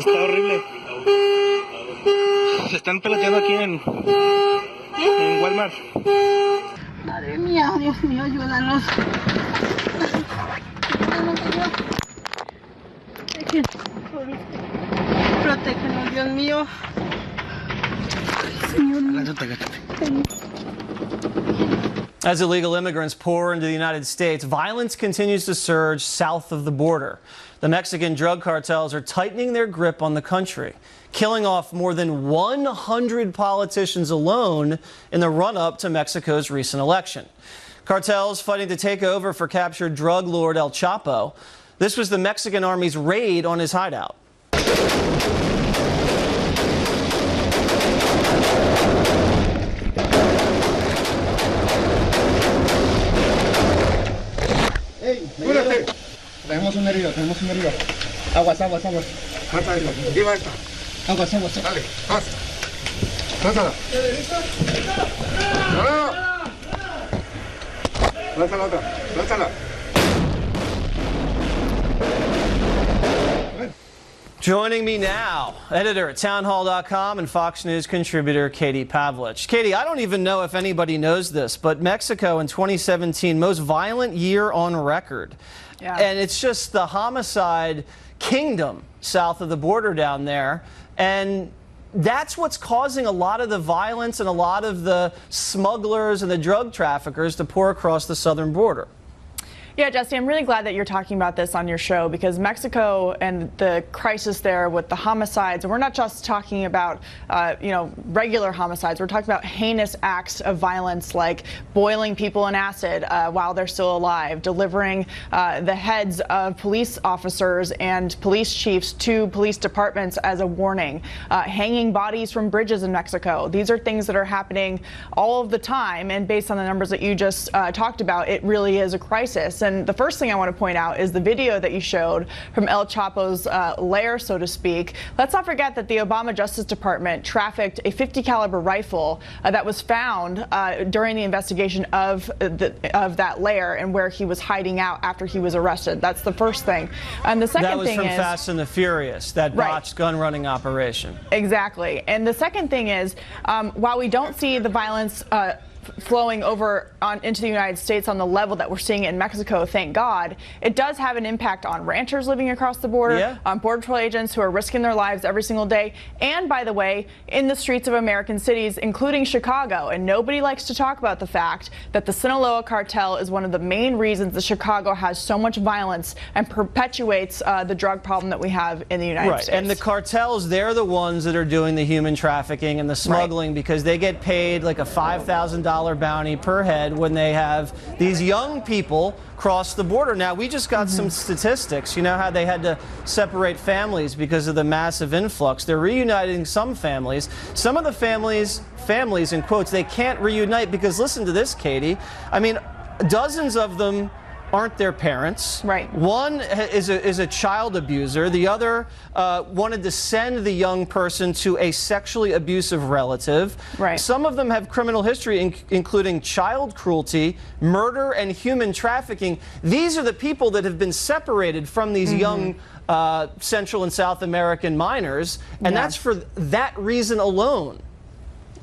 está horrible. Se están peleando aquí en Walmart. Madre mía, Dios mío, ayúdanos. Protégenos, Dios mío. Señor mío. As illegal immigrants pour into the United States, violence continues to surge south of the border. The Mexican drug cartels are tightening their grip on the country, killing off more than 100 politicians alone in the run-up to Mexico's recent election. Cartels fighting to take over for captured drug lord El Chapo. This was the Mexican army's raid on his hideout. ¡Cúrate! Tenemos un herido. Aguas. Más adentro. Arriba esta. Aguas. Dale, más. Lánzala. ¡No! Lánzala otra. Lánzala. Joining me now, editor at townhall.com and Fox News contributor Katie Pavlich. Katie, I don't even know if anybody knows this, but Mexico in 2017, most violent year on record. Yeah. And it's just the homicide kingdom south of the border down there. And that's what's causing a lot of the violence and a lot of the smugglers and the drug traffickers to pour across the southern border. Yeah, Jesse, I'm really glad that you're talking about this on your show, because Mexico and the crisis there with the homicides, and we're not just talking about, regular homicides. We're talking about heinous acts of violence like boiling people in acid while they're still alive, delivering the heads of police officers and police chiefs to police departments as a warning, hanging bodies from bridges in Mexico. These are things that are happening all of the time, and based on the numbers that you just talked about, it really is a crisis. And the first thing I want to point out is the video that you showed from El Chapo's lair, so to speak. Let's not forget that the Obama Justice Department trafficked a .50 caliber rifle that was found during the investigation of that lair and where he was hiding out after he was arrested. That's the first thing. And the second thing is... That was from Fast and the Furious, that botched gun running operation. Exactly. And the second thing is, while we don't see the violence flowing over into the United States on the level that we're seeing in Mexico, thank God, it does have an impact on ranchers living across the border, on Border Patrol agents who are risking their lives every single day, and, by the way, in the streets of American cities, including Chicago. And nobody likes to talk about the fact that the Sinaloa cartel is one of the main reasons that Chicago has so much violence and perpetuates the drug problem that we have in the United States. And the cartels, they're the ones that are doing the human trafficking and the smuggling because they get paid like a $5,000 bounty per head when they have these young people cross the border. Now, we just got some statistics. You know how they had to separate families because of the massive influx. They're reuniting some families. Some of the families in quotes, they can't reunite because, listen to this, Katie, I mean, dozens of them aren't their parents. Right. One is a child abuser. The other wanted to send the young person to a sexually abusive relative. Right. Some of them have criminal history, including child cruelty, murder, and human trafficking. These are the people that have been separated from these young Central and South American minors, and that's for that reason alone.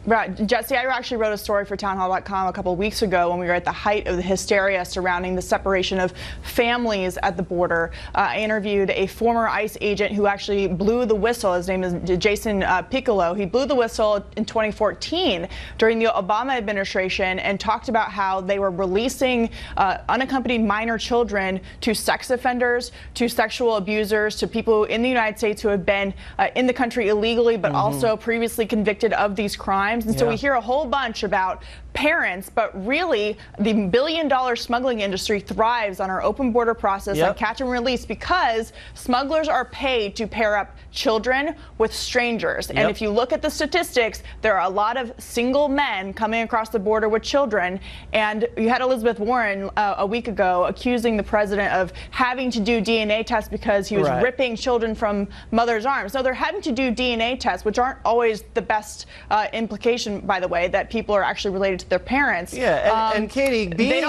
Right, Jesse, I actually wrote a story for townhall.com a couple of weeks ago when we were at the height of the hysteria surrounding the separation of families at the border. I interviewed a former ICE agent who actually blew the whistle. His name is Jason Piccolo. He blew the whistle in 2014 during the Obama administration and talked about how they were releasing unaccompanied minor children to sex offenders, to sexual abusers, to people in the United States who have been in the country illegally but also previously convicted of these crimes. And so we hear a whole bunch about parents, but really the billion-dollar smuggling industry thrives on our open border process like catch and release because smugglers are paid to pair up children with strangers. And if you look at the statistics, there are a lot of single men coming across the border with children. And you had Elizabeth Warren a week ago accusing the president of having to do DNA tests because he was ripping children from mother's arms. No, they're having to do DNA tests, which aren't always the best implication, by the way, that people are actually related to to their parents. Yeah, and Katie, they're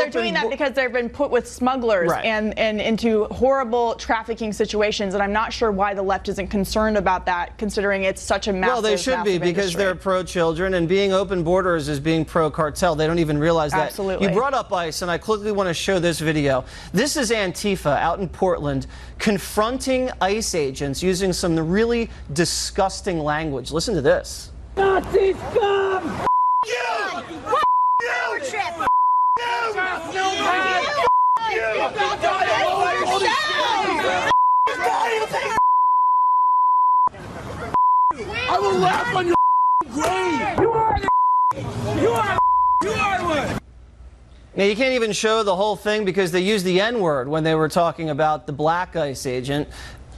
doing that because they've been put with smugglers and into horrible trafficking situations, and I'm not sure why the left isn't concerned about that, considering it's such a massive. Well, they should be, because they're pro-children, and being open borders is being pro-cartel. They don't even realize that. Absolutely. You brought up ICE, and I quickly want to show this video. This is ANTIFA out in Portland confronting ICE agents using some really disgusting language. Listen to this. Nazi scum! You! I will laugh on your grave! You are the You are one! Now, you can't even show the whole thing because they used the N-word when they were talking about the black ICE agent.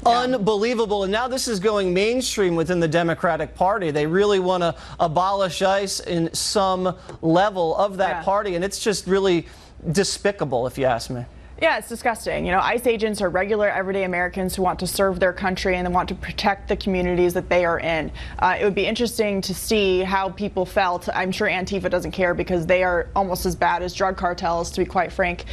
Yeah. Unbelievable. And now this is going mainstream within the Democratic Party. They really want to abolish ICE in some level of that party, and it's just really despicable, if you ask me. Yeah, it's disgusting. You know, ICE agents are regular, everyday Americans who want to serve their country and they want to protect the communities that they are in. It would be interesting to see how people felt. I'm sure Antifa doesn't care because they are almost as bad as drug cartels, to be quite frank.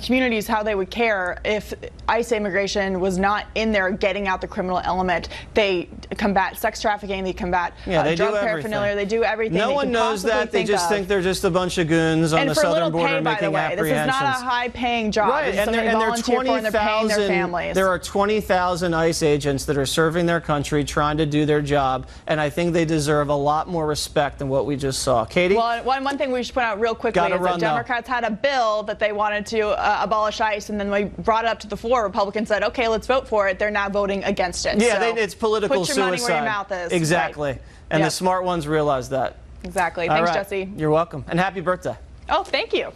Communities, how they would care if ICE immigration was not in there getting out the criminal element. They combat sex trafficking, they combat drug paraphernalia, they do everything. No one knows that. They just think they're just a bunch of goons on the southern border making apprehensions. This is not a high-paying job. Right, and there are 20,000. There are 20,000 ICE agents that are serving their country, trying to do their job, and I think they deserve a lot more respect than what we just saw. Katie? Well, one thing we should point out real quickly is that Democrats had a bill that they wanted to abolish ICE, and then we brought it up to the floor. Republicans said, "Okay, let's vote for it." They're now voting against it. Yeah, so it's political put your suicide. money where your mouth is. Exactly, right. And the smart ones realize that. Exactly. Thanks, right. Jesse. You're welcome, and happy birthday. Oh, thank you.